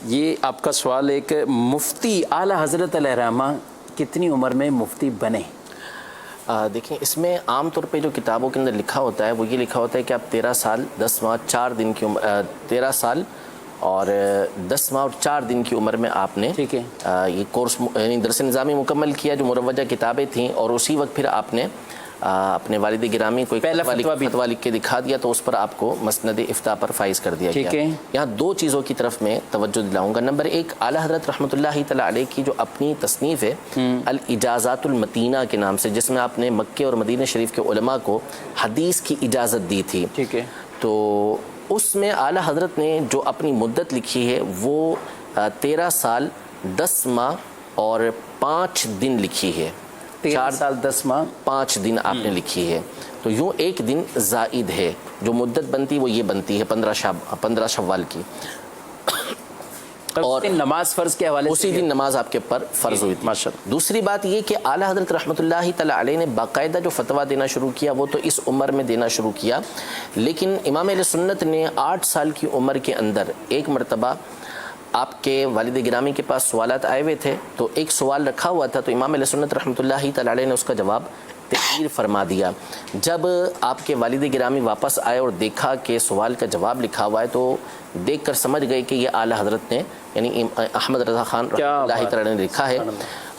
یہ آپ کا سوال ہے کہ مفتی اعلیٰ حضرت علیہ الرحمہ کتنی عمر میں مفتی بنے؟ دیکھیں اس میں عام طور پہ جو کتابوں کے اندر لکھا ہوتا ہے وہ یہ لکھا ہوتا ہے کہ آپ 13 سال 10 ماہ 4 دن کی عمر 13 سال اور 10 ماہ اور 4 دن کی عمر میں آپ نے ٹھیک ہے یہ کورس یعنی درس نظامی مکمل کیا جو مروجہ کتابیں تھیں، اور اسی وقت پھر آپ نے اپنے والد گرامی کو پہلا فتویٰ لکھ کے دکھا دیا، تو اس پر آپ کو مسند افتاء پر فائز کر دیا گیا۔ یہاں 2 چیزوں کی طرف میں توجہ دلاؤں گا۔ نمبر 1، اعلیٰ حضرت رحمۃ اللہ تعالیٰ علیہ کی جو اپنی تصنیف ہے الاجازات المتینہ کے نام سے، جس میں آپ نے مکہ اور مدینہ شریف کے علماء کو حدیث کی اجازت دی تھی، ٹھیک ہے، تو اس میں اعلیٰ حضرت نے جو اپنی مدت لکھی ہے وہ 13 سال 10 ماہ اور 5 دن لکھی ہے۔ 4 سال 10 ماہ 5 دن آپ نے لکھی ہے، تو یوں 1 دن زائد ہے، جو مدت بنتی وہ یہ بنتی ہے 15 شوال کی، اور نماز فرض کے حوالے سے اسی دن نماز آپ کے پر فرض ہوئی تھی۔ ماشاءاللہ۔ دوسری بات یہ کہ اعلیٰ حضرت رحمۃ اللہ تعالیٰ علیہ نے باقاعدہ جو فتویٰ دینا شروع کیا وہ تو اس عمر میں دینا شروع کیا، لیکن امام اہل سنت نے 8 سال کی عمر کے اندر ایک مرتبہ آپ کے والد گرامی کے پاس سوالات آئے ہوئے تھے، تو ایک سوال رکھا ہوا تھا، تو امام علیہ سنت رحمۃ اللہ تعالیٰ علیہ نے اس کا جواب تحریر فرما دیا۔ جب آپ کے والد گرامی واپس آئے اور دیکھا کہ سوال کا جواب لکھا ہوا ہے، تو دیکھ کر سمجھ گئے کہ یہ اعلیٰ حضرت نے یعنی احمد رضا خان رحمۃ اللہ تعالیٰ نے لکھا ہے،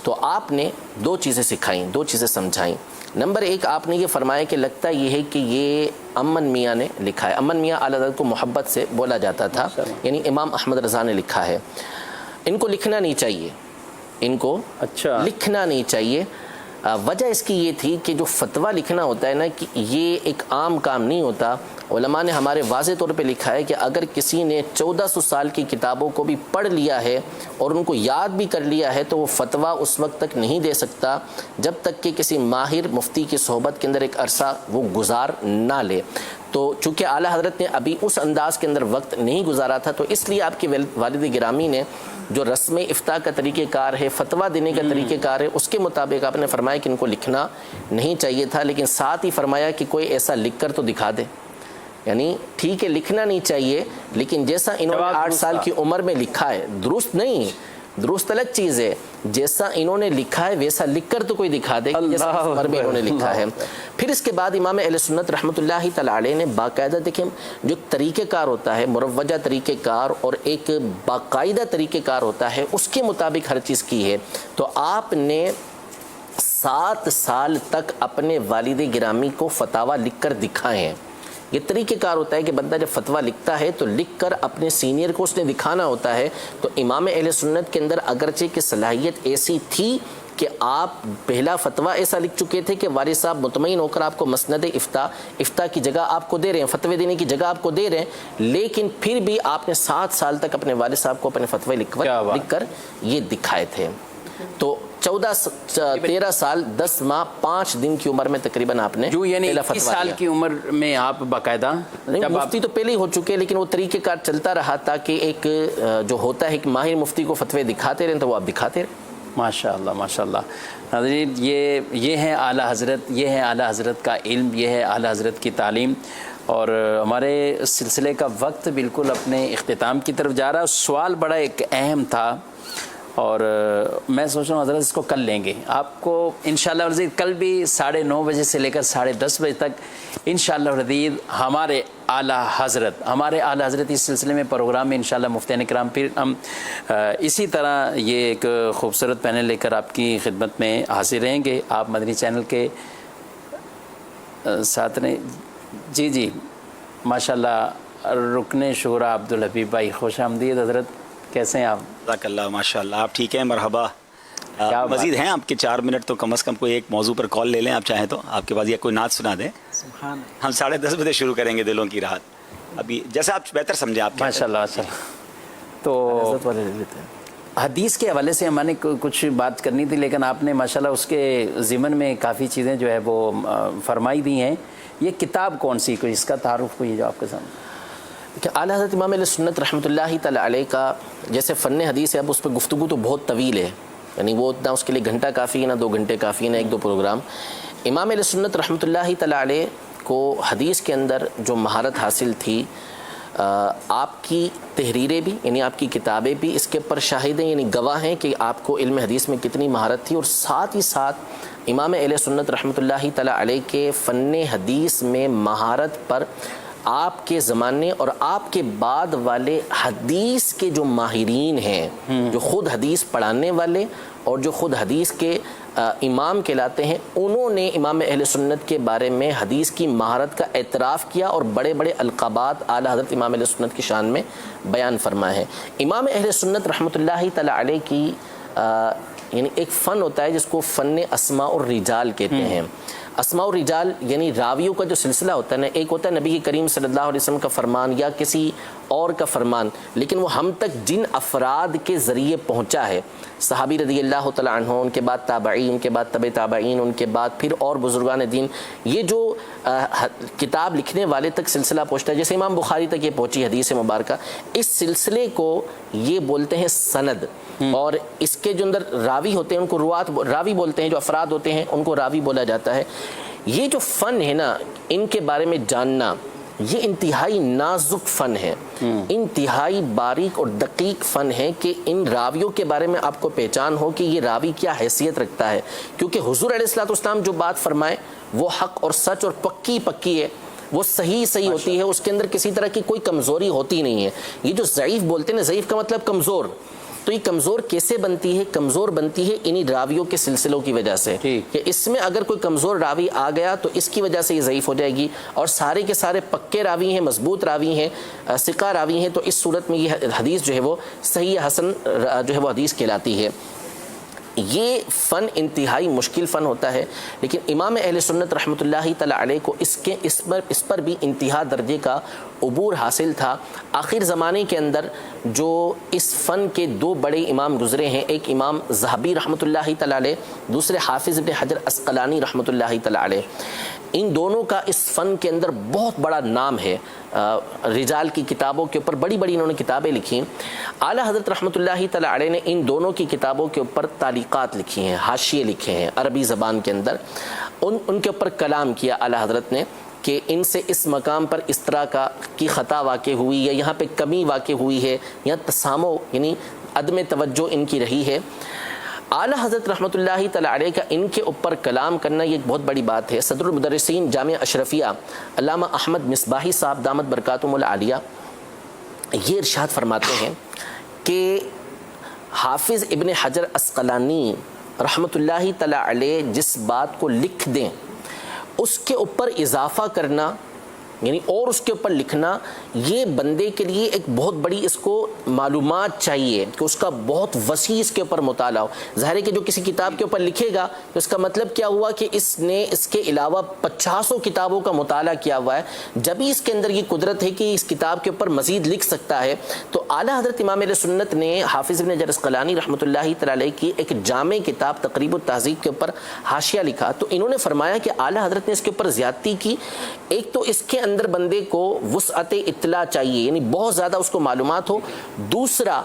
تو آپ نے 2 چیزیں سکھائیں، 2 چیزیں سمجھائیں۔ نمبر 1، آپ نے یہ فرمایا کہ لگتا یہ ہے کہ یہ امن میاں نے لکھا ہے۔ امن میاں اعلیٰ حضرت کو محبت سے بولا جاتا تھا، یعنی امام احمد رضا نے لکھا ہے، ان کو لکھنا نہیں چاہیے، ان کو لکھنا نہیں چاہیے۔ وجہ اس کی یہ تھی کہ جو فتویٰ لکھنا ہوتا ہے نا، کہ یہ ایک عام کام نہیں ہوتا۔ علماء نے ہمارے واضح طور پہ لکھا ہے کہ اگر کسی نے 1400 سال کی کتابوں کو بھی پڑھ لیا ہے اور ان کو یاد بھی کر لیا ہے، تو وہ فتویٰ اس وقت تک نہیں دے سکتا جب تک کہ کسی ماہر مفتی کی صحبت کے اندر ایک عرصہ وہ گزار نہ لے۔ تو چونکہ اعلیٰ حضرت نے ابھی اس انداز کے اندر وقت نہیں گزارا تھا، تو اس لیے آپ کے والد گرامی نے جو رسم افتاء کا طریقہ کار ہے، فتویٰ دینے کا طریقہ کار ہے، اس کے مطابق آپ نے فرمایا کہ ان کو لکھنا نہیں چاہیے تھا، لیکن ساتھ ہی فرمایا کہ کوئی ایسا لکھ کر تو دکھا دے۔ یعنی ٹھیک ہے لکھنا نہیں چاہیے، لیکن جیسا انہوں نے 8 سال کی عمر میں لکھا ہے، درست نہیں، درست الگ چیز ہے، جیسا انہوں نے لکھا ہے ویسا لکھ کر تو کوئی دکھا دے جیسا عمر میں انہوں نے لکھا ہے۔ پھر اس کے بعد امام اہل سنت رحمۃ اللہ تعالیٰ علیہ نے باقاعدہ دیکھیں جو طریقہ کار ہوتا ہے، مروجہ طریقہ کار اور ایک باقاعدہ طریقہ کار ہوتا ہے، اس کے مطابق ہر چیز کی ہے۔ تو آپ نے 7 سال تک اپنے والد گرامی کو فتاویٰ لکھ کر دکھائے ہیں۔ یہ طریقہ کار ہوتا ہے کہ بندہ جب فتویٰ لکھتا ہے تو لکھ کر اپنے سینئر کو اس نے دکھانا ہوتا ہے۔ تو امام اہل سنت کے اندر اگرچہ کہ صلاحیت ایسی تھی کہ آپ پہلا فتویٰ ایسا لکھ چکے تھے کہ والد صاحب مطمئن ہو کر آپ کو مسند افتاء کی جگہ آپ کو دے رہے ہیں، فتوے دینے کی جگہ آپ کو دے رہے ہیں، لیکن پھر بھی آپ نے 7 سال تک اپنے والد صاحب کو اپنے فتوے لکھ کر یہ دکھائے تھے۔ تو 13 سال 10 ماہ 5 دن کی عمر میں تقریباً آپ نے یعنی 21 سال کی عمر میں آپ باقاعدہ مفتی تو پہلے ہی ہو چکے، لیکن وہ طریقہ کار چلتا رہا تاکہ ایک جو ہوتا ہے کہ ماہر مفتی کو فتوے دکھاتے رہیں، تو وہ آپ دکھاتے رہیں۔ ماشاءاللہ ماشاءاللہ۔ ناظرین یہ ہے اعلیٰ حضرت، یہ ہے اعلیٰ حضرت کا علم، یہ ہے اعلیٰ حضرت کی تعلیم، اور ہمارے سلسلے کا وقت بالکل اپنے اختتام کی طرف جا رہا ہے۔ سوال بڑا ایک اہم تھا اور میں سوچ رہا ہوں حضرت اس کو کل لیں گے آپ کو انشاءاللہ العزیز، کل بھی 9:30 بجے سے لے کر 10:30 بجے تک انشاءاللہ العزیز ہمارے اعلیٰ حضرت اس سلسلے میں پروگرام میں انشاءاللہ مفتیان کرام پھر ہم اسی طرح یہ ایک خوبصورت پینل لے کر آپ کی خدمت میں حاضر رہیں گے۔ آپ مدنی چینل کے ساتھ رہیں۔ جی ماشاءاللہ رکن شورا عبدالحبیب بھائی، خوش آمدید حضرت، کیسے ہیں آپ؟ جزاک اللہ، ماشاءاللہ آپ ٹھیک ہیں؟ مرحبا۔ مزید ہیں آپ کے 4 منٹ، تو کم از کم کوئی ایک موضوع پر کال لے لیں آپ چاہیں تو، آپ کے پاس یا کوئی نعت سنا دیں۔ ہم 10:30 بجے شروع کریں گے دلوں کی راحت، ابھی جیسا آپ بہتر سمجھیں آپ۔ ماشاءاللہ۔ تو حدیث کے حوالے سے ہم نے کچھ بات کرنی تھی، لیکن آپ نے ماشاءاللہ اس کے ضمن میں کافی چیزیں جو ہے وہ فرمائی دی ہیں۔ یہ کتاب کون سی، کوئی اس کا تعارف کوئی جو آپ کے سامنے؟ کہ اعلیٰ حضرت امام علیہ سنت رحمۃ اللہ تعالیٰ علیہ کا جیسے فن حدیث ہے، اب اس پہ گفتگو تو بہت طویل ہے، یعنی وہ نہ اس کے لیے گھنٹہ کافی ہے، نہ 2 گھنٹے کافی ہے، نہ 1-2 پروگرام۔ امام علیہ سنت رحمۃ اللہ تعالیٰ علیہ کو حدیث کے اندر جو مہارت حاصل تھی، آپ کی تحریریں بھی یعنی آپ کی کتابیں بھی اس کے اوپر شاہد ہیں، یعنی گواہ ہیں کہ آپ کو علم حدیث میں کتنی مہارت تھی، اور ساتھ ہی ساتھ امام اہل سنت رحمۃ اللہ تعالی علیہ کے فن حدیث میں مہارت پر آپ کے زمانے اور آپ کے بعد والے حدیث کے جو ماہرین ہیں، جو خود حدیث پڑھانے والے اور جو خود حدیث کے امام کہلاتے ہیں، انہوں نے امام اہل سنت کے بارے میں حدیث کی مہارت کا اعتراف کیا اور بڑے بڑے القابات اعلیٰ حضرت امام اہل سنت کی شان میں بیان فرمائے ہیں۔ امام اہل سنت رحمۃ اللہ تعالی علیہ کی یعنی ایک فن ہوتا ہے جس کو فن اسماء الرجال کہتے ہیں۔ اسماء الرجال یعنی راویوں کا جو سلسلہ ہوتا ہے نا، ایک ہوتا ہے نبی کریم صلی اللہ علیہ وسلم کا فرمان یا کسی اور کا فرمان، لیکن وہ ہم تک جن افراد کے ذریعے پہنچا ہے، صحابی رضی اللہ تعالیٰ عنہ، ان کے بعد تابعین، ان کے بعد تبع تابعین، ان کے بعد پھر اور بزرگان دین، یہ جو کتاب لکھنے والے تک سلسلہ پہنچتا ہے، جیسے امام بخاری تک یہ پہنچی حدیث مبارکہ، اس سلسلے کو یہ بولتے ہیں سند، اور اس کے جو اندر راوی ہوتے ہیں ان کو راوی بولتے ہیں، جو افراد ہوتے ہیں ان کو راوی بولا جاتا ہے۔ یہ جو فن ہے نا، ان کے بارے میں جاننا، یہ انتہائی نازک فن ہے، انتہائی باریک اور دقیق فن ہے کہ ان راویوں کے بارے میں آپ کو پہچان ہو کہ یہ راوی کیا حیثیت رکھتا ہے، کیونکہ حضور علیہ الصلوۃ والسلام جو بات فرمائے وہ حق اور سچ اور پکی ہے، وہ صحیح ہوتی ہے، اس کے اندر کسی طرح کی کوئی کمزوری ہوتی نہیں ہے۔ یہ جو ضعیف بولتے ہیں نا، ضعیف کا مطلب کمزور، تو یہ کمزور کیسے بنتی ہے؟ کمزور بنتی ہے انہی راویوں کے سلسلوں کی وجہ سے، کہ اس میں اگر کوئی کمزور راوی آ گیا تو اس کی وجہ سے یہ ضعیف ہو جائے گی، اور سارے کے سارے پکے راوی ہیں، مضبوط راوی ہیں، ثقہ راوی ہیں، تو اس صورت میں یہ حدیث جو ہے وہ صحیح حسن جو ہے وہ حدیث کہلاتی ہے۔ یہ فن انتہائی مشکل فن ہوتا ہے، لیکن امام اہل سنت رحمۃ اللہ تعالی علیہ کو اس پر بھی انتہا درجے کا عبور حاصل تھا۔ آخر زمانے کے اندر جو اس فن کے دو بڑے امام گزرے ہیں، ایک امام ذہبی رحمۃ اللہ تعالی علیہ، دوسرے حافظ ابن حجر عسقلانی رحمۃ اللہ تعالی علیہ، ان دونوں کا اس فن کے اندر بہت بڑا نام ہے۔ رجال کی کتابوں کے اوپر بڑی بڑی انہوں نے کتابیں لکھی۔ اعلیٰ حضرت رحمۃ اللہ تعالی علیہ نے ان دونوں کی کتابوں کے اوپر تعلیقات لکھی ہیں، حاشیے لکھے ہیں عربی زبان کے اندر، ان کے اوپر کلام کیا اعلیٰ حضرت نے کہ ان سے اس مقام پر اس طرح کی خطا واقع ہوئی، یا یہاں پہ کمی واقع ہوئی ہے، یا تسامو یعنی عدم توجہ ان کی رہی ہے۔ اعلیٰ حضرت رحمۃ اللہ تعالی علیہ کا ان کے اوپر کلام کرنا یہ ایک بہت بڑی بات ہے۔ صدر المدرسین جامعہ اشرفیہ علامہ احمد مصباحی صاحب دامت برکاتہم العالیہ یہ ارشاد فرماتے ہیں کہ حافظ ابن حجر عسقلانی رحمۃ اللہ تعالی علیہ جس بات کو لکھ دیں اس کے اوپر اضافہ کرنا، یعنی اور اس کے اوپر لکھنا، یہ بندے کے لیے ایک بہت بڑی اس کو معلومات چاہیے کہ اس کا بہت وسیع اس کے اوپر مطالعہ ہو۔ ظاہر ہے کہ جو کسی کتاب کے اوپر لکھے گا تو اس کا مطلب کیا ہوا کہ اس نے اس کے علاوہ 50 کتابوں کا مطالعہ کیا ہوا ہے، جبھی اس کے اندر یہ قدرت ہے کہ اس کتاب کے اوپر مزید لکھ سکتا ہے۔ تو اعلیٰ حضرت امام اہل سنت نے حافظ ابن حجر عسقلانی رحمۃ اللہ تعالی علیہ کی ایک جامع کتاب تقریب التہذیب کے اوپر حاشیہ لکھا، تو انہوں نے فرمایا کہ اعلیٰ حضرت نے اس کے اوپر زیادتی کی۔ ایک تو اس کے اندر بندے کو وسعت اطلاع چاہیے، یعنی بہت زیادہ اس کو معلومات ہو۔ دوسرا،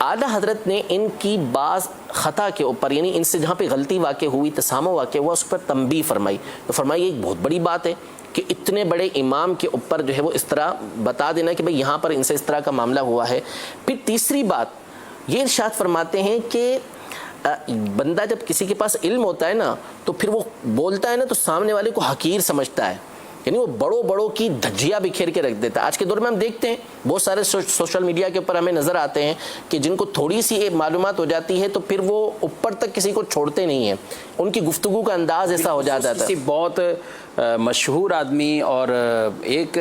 اعلیٰ حضرت نے ان کی بعض خطا کے اوپر، یعنی ان سے جہاں پہ غلطی واقع ہوئی، تسامح واقع ہوا، اس پر تنبیہ فرمائی۔ تو فرمائی یہ ایک بہت بڑی بات ہے کہ اتنے بڑے امام کے اوپر جو ہے وہ اس طرح بتا دینا کہ بھئی یہاں پر ان سے اس طرح کا معاملہ ہوا ہے۔ پھر تیسری بات یہ ارشاد فرماتے ہیں کہ بندہ جب کسی کے پاس علم ہوتا ہے نا تو پھر وہ بولتا ہے نا تو سامنے والے کو حقیر سمجھتا ہے، یعنی وہ بڑوں کی دھجیاں بکھیر کے رکھ دیتا ہے۔ آج کے دور میں ہم دیکھتے ہیں بہت سارے سوشل میڈیا کے اوپر ہمیں نظر آتے ہیں کہ جن کو تھوڑی سی معلومات ہو جاتی ہے تو پھر وہ اوپر تک کسی کو چھوڑتے نہیں ہیں، ان کی گفتگو کا انداز ایسا ہو جاتا ہے۔ بہت مشہور آدمی اور ایک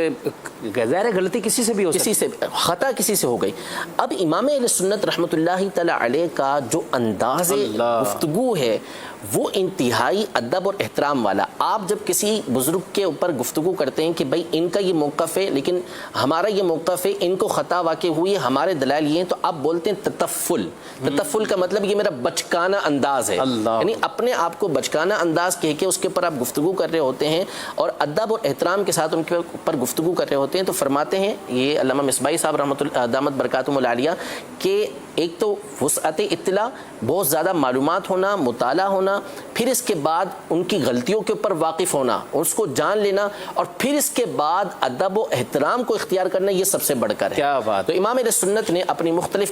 ظاہر غلطی کسی سے بھی ہو، کسی سے خطا کسی سے ہو گئی۔ اب امام اہل سنت رحمۃ اللہ تعالی علیہ کا جو انداز گفتگو ہے وہ انتہائی ادب اور احترام والا۔ آپ جب کسی بزرگ کے اوپر گفتگو کرتے ہیں کہ بھائی ان کا یہ موقف ہے لیکن ہمارا یہ موقف ہے، ان کو خطا واقع ہوئی ہے، ہمارے دلائل یہ ہیں، تو آپ بولتے ہیں تطفل۔ تطفل کا مطلب یہ میرا بچکانہ انداز ہے، یعنی اپنے آپ کو بچکانہ انداز کہہ کے اس کے اوپر آپ گفتگو کر رہے ہوتے ہیں۔ ہیں اور ادب اور احترام کے ساتھ ان کے اوپر گفتگو کر رہے ہوتے ہیں تو فرماتے ہیں یہ علامہ مصباحی صاحب رحمۃ اللہ دامت برکاتہم العالیہ کہ ایک تو وسعت اطلاع، بہت زیادہ معلومات ہونا، مطالعہ ہونا، پھر اس کے بعد ان کی غلطیوں کے اوپر واقف ہونا، اس کو جان لینا، اور پھر اس کے بعد ادب و احترام کو اختیار کرنا، یہ سب سے بڑھ کر ہے. کیا بات. تو امام اہل سنت نے اپنی مختلف